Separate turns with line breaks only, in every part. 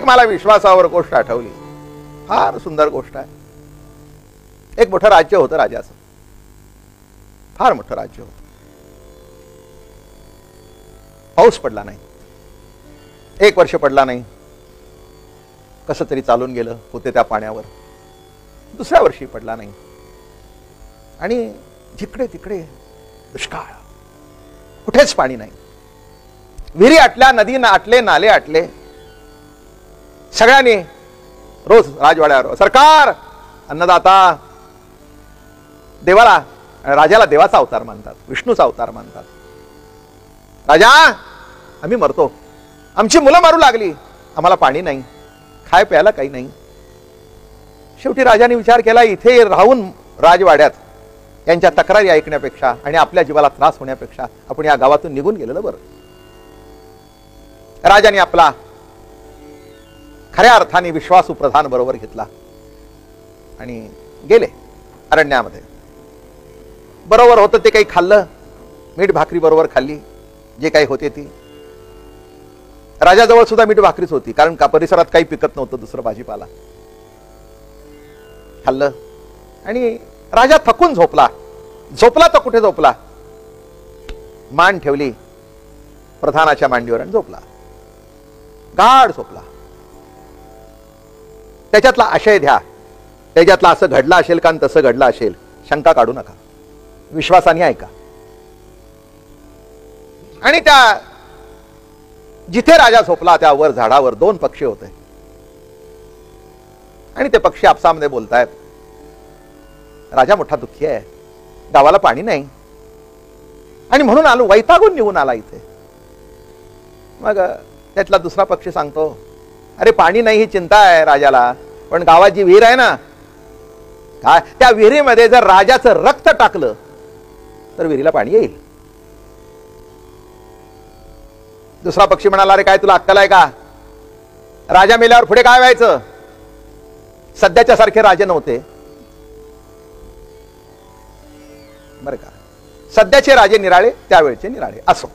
मला विश्वासावर गोष्ट आठवली. फार सुंदर गोष्ट आहे. एक मोठं राज्य होतं राजाचं, फार मोठं राज्य होतं. पाऊस पडला नाही, 1 वर्ष पडला नाही. कसं तरी चालून गेलं होते त्या पाण्यावर. दुसऱ्या वर्षी पडला नाही आणि जिकडे तिकडे दुष्काळ, कुठेच पाणी नाही. विहिरी आटल्या, नदी आटले, नाले आटले. सगळ्यांनी रोज राजवाड्यावर, सरकार, अन्नदाता, देवाला, राजाला देवाचा अवतार मानतात, विष्णूचा अवतार मानतात. राजा, आम्ही मरतो, आमची मुलं मारू लागली, आम्हाला पाणी नाही, खाय प्यायला काही नाही. शेवटी राजाने विचार केला, इथे राहून राजवाड्यात यांच्या तक्रारी ऐकण्यापेक्षा आणि आपल्या जीवाला त्रास होण्यापेक्षा आपण या गावातून निघून गेलेलं बरं. राजाने आपला खऱ्या अर्थाने विश्वासू प्रधान बरोबर घेतला आणि गेले अरण्यामध्ये. बरोबर होतं ते काही खाल्लं, मीठ भाकरी बरोबर खाल्ली, जे काही होते ती. राजाजवळ सुद्धा मीठ भाकरीच होती, कारण का परिसरात काही पिकत नव्हतं दुसरं भाजीपाला. खाल्लं आणि राजा थकून झोपला. झोपला तर कुठे झोपला, मान ठेवली प्रधानाच्या मांडीवर आणि झोपला. गाढ झोपला. त्याच्यातला आशय घ्या, त्याच्यातला असं घडलं असेल का तसं घडलं असेल, शंका काढू नका, विश्वासाने ऐका. आणि त्या जिथे राजा झोपला त्या वर झाडावर 2 पक्षी होते आणि ते पक्षी आपसामध्ये बोलतायत. राजा मोठा दुःखी आहे, गावाला पाणी नाही आणि म्हणून आलो, वैतागून निघून आला इथे. मग त्यातला दुसरा पक्षी सांगतो, अरे पाणी नाही ही चिंता आहे राजाला, पण गावात जी विहीर आहे ना, काय त्या विहिरीमध्ये जर राजाचं रक्त टाकलं तर विहिरीला पाणी येईल. दुसरा पक्षी म्हणाला, अरे काय तुला अक्कल आहे का, राजा मेल्यावर पुढे काय व्हायचं, सध्याच्या सारखे राजे नव्हते बरं का, सध्याचे राजे निराळे, त्यावेळचे निराळे. असो,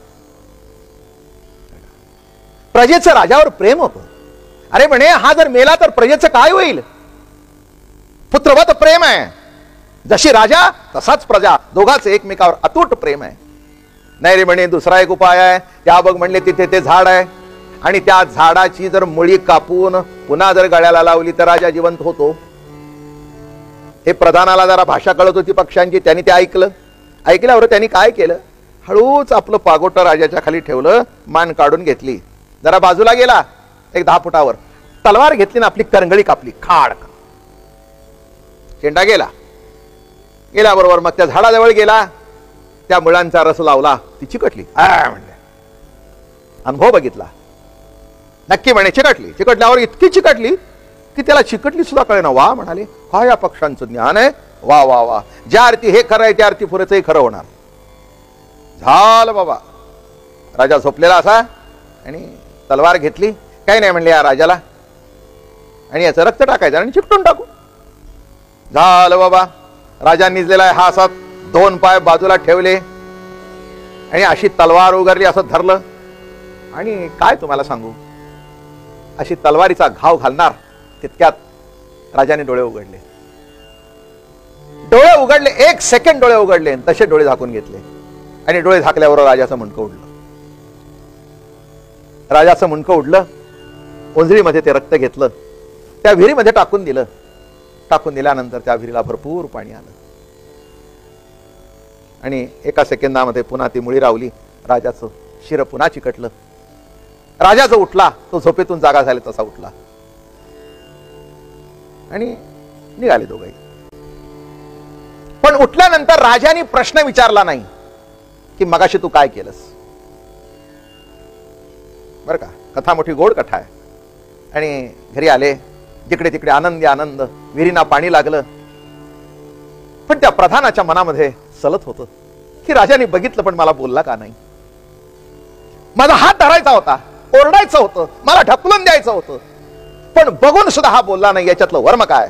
प्रजेचं राजावर प्रेम होतं. अरे म्हणे, हा जर मेला तर प्रजेचं काय होईल, पुत्रवत प्रेम आहे. जशी राजा तसाच प्रजा, दोघांचं एकमेकावर अतूट प्रेम आहे. नाही रे म्हणे, दुसरा एक उपाय आहे. त्या बघ म्हणले, तिथे ते झाड आहे आणि त्या झाडाची जर मुळी कापून पुन्हा जर गळ्याला लावली तर राजा जिवंत होतो. हे प्रधानाला जरा भाषा कळत होती पक्ष्यांची, त्यांनी ते ऐकलं. ऐकल्यावर त्यांनी काय केलं, हळूच आपलं पागोटं राजाच्या खाली ठेवलं, मान काढून घेतली, जरा बाजूला गेला 10 फुटावर, तलवार घेतली ना आपली करंगळी कापली, खाड. चेंडा गेला. गेल्याबरोबर मग त्या झाडाजवळ गेला, त्या मुळांचा रस लावला, ती चिकटली. म्हणले, अनुभव बघितला, नक्की म्हणे चिकटली. चिकटल्यावर इतकी चिकटली की त्याला चिकटली सुद्धा कळेना. वा म्हणाले, हा या पक्ष्यांचं ज्ञान आहे, वा वा वा, ज्या अर्थी हे खरं आहे त्या अर्थी पुरेचंही खरं होणार. झालं बाबा. राजा झोपलेला असा आणि तलवार घेतली, काही नाही म्हणले या राजाला, आणि याचं रक्त टाकायचं आणि चिकटून टाकू. झालं बाबा. राजा निजलेला आहे, हा असा 2 पाय बाजूला ठेवले आणि अशी तलवार उगारली, असं धरलं आणि काय तुम्हाला सांगू, अशी तलवारीचा घाव घालणार तितक्यात राजाने डोळे उघडले. डोळे उघडले, 1 सेकंड डोळे उघडले, तसे डोळे झाकून घेतले आणि डोळे झाकल्यावर राजाचं मुंडकं उडलं. राजाचं मुंडकं उडलं. ओंजळीमध्ये ते रक्त घेतलं, त्या विहिरीमध्ये टाकून दिलं. टाकून दिल्यानंतर त्या विहिरीला भरपूर पाणी आलं आणि 1 सेकंदामध्ये पुन्हा ती मुळी रावली. राजाचं शिर पुन्हा चिकटलं. राजा जो उठला, तो झोपेतून जागा झाले तसा उठला आणि निघाले दोघंही. पण उठल्यानंतर राजाने प्रश्न विचारला नाही की मगाशी तू काय केलंस. बरं का, कथा मोठी गोड कथा आहे. आणि घरी आले, जिकडे तिकडे आनंदी आनंद, विहिरीना पाणी लागलं. पण त्या प्रधानाच्या मनामध्ये सलत होतं की राजाने बघितलं पण मला बोलला का नाही. माझा हात धरायचा होता, ओरडायचं होतं, मला ढकलून द्यायचं होतं, पण बघून सुद्धा हा बोलला नाही. याच्यातलं वर्म काय.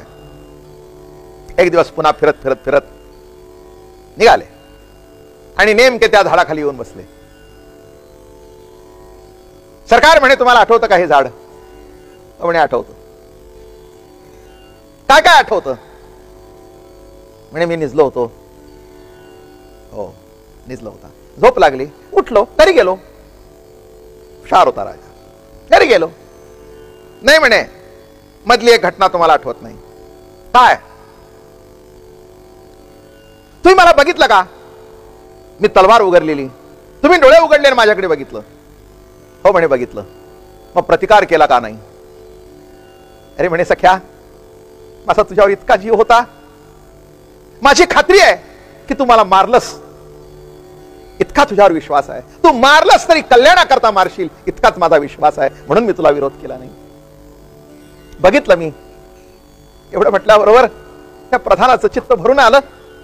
एक दिवस पुन्हा फिरत फिरत फिरत निघाले आणि नेमके त्या झाडाखाली येऊन बसले. सरकार म्हणे, तुम्हाला आठवतं का हे झाड. म्हणे आठवतं. काय काय आठवतं? म्हणे मी निजलो होतो. हो, निजलो होता. झोप लागली, उठलो, घरी गेलो. हुशार होता राजा. घरी गेलो. नाही म्हणे मधली एक घटना तुम्हाला आठवत नाही. काय? तुम्ही मला बघितलं का? मी तलवार उघडलेली, तुम्ही डोळे उघडले आणि माझ्याकडे बघितलं. हो म्हणे बघितलं. मग प्रतिकार केला का नाही? अरे म्हणे सख्या, माझा तुझ्यावर इतका जीव होता, माझी खात्री आहे की तू मला मारलंस, इतका तुझ्यावर विश्वास आहे. तू मारलंस तरी कल्याणाकरता मारशील इतकाच माझा विश्वास आहे, म्हणून मी तुला विरोध केला नाही. बघितलं मी. एवढं म्हटल्याबरोबर त्या प्रधानाचं चित्त भरून आलं.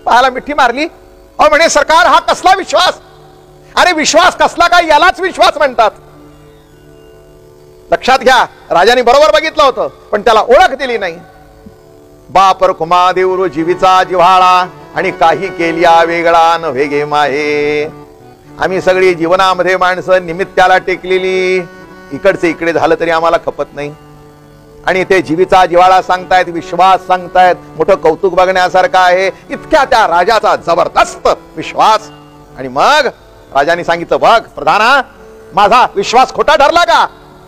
पायाला मिठी मारली. अहो म्हणे सरकार, हा कसला विश्वास? अरे विश्वास कसला काय, यालाच विश्वास म्हणतात. लक्षात घ्या, राजाने बरोबर बघितलं होतं पण त्याला ओळख दिली नाही. बाप रखुमा देऊर जीवीचा जिव्हाळा आणि काही केल्या वेगळा न वेगे माहे. आम्ही सगळी जीवनामध्ये माणसं निमित्ताला टेकलेली, इकडचे इकडे झालं तरी आम्हाला खपत नाही. आणि ते जीवीचा जिव्हाळा सांगतायत, विश्वास सांगतायत. मोठं कौतुक बघण्यासारखं आहे. इतक्या त्या राजाचा जबरदस्त विश्वास. आणि मग राजाने सांगितलं, बघ प्रधाना, माझा विश्वास खोटा ठरला का?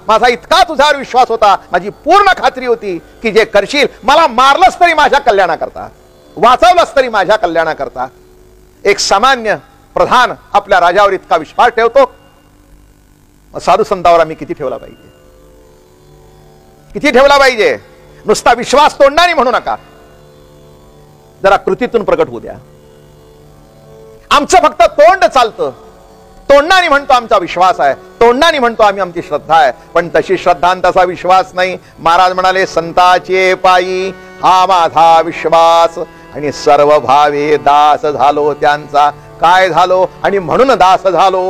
माझा इतका तुझ्यावर विश्वास होता, माझी पूर्ण खात्री होती की जे करशील, मला मारलंस तरी माझ्या कल्याणाकरता, वाचवलंस तरी माझ्या कल्याणाकरता. एक सामान्य प्रधान आपल्या राजावर इतका विश्वास ठेवतो, साधू संतावर आम्ही किती ठेवला पाहिजे? किती ठेवला पाहिजे? नुसता विश्वास तोंडाने म्हणू नका, जरा कृतीतून प्रकट होऊ द्या. आमचं फक्त तोंड चालतं, तोंडाने म्हणतो आमचा विश्वास आहे, तोंडाने म्हणतो आम्ही आमची श्रद्धा आहे, पण तशी श्रद्धा आणि तसा विश्वास नाही. महाराज म्हणाले, संताचे पायी हा माझा विश्वास आणि सर्व भावे दास झालो त्यांचा. काय झालो? आणि म्हणून दास झालो.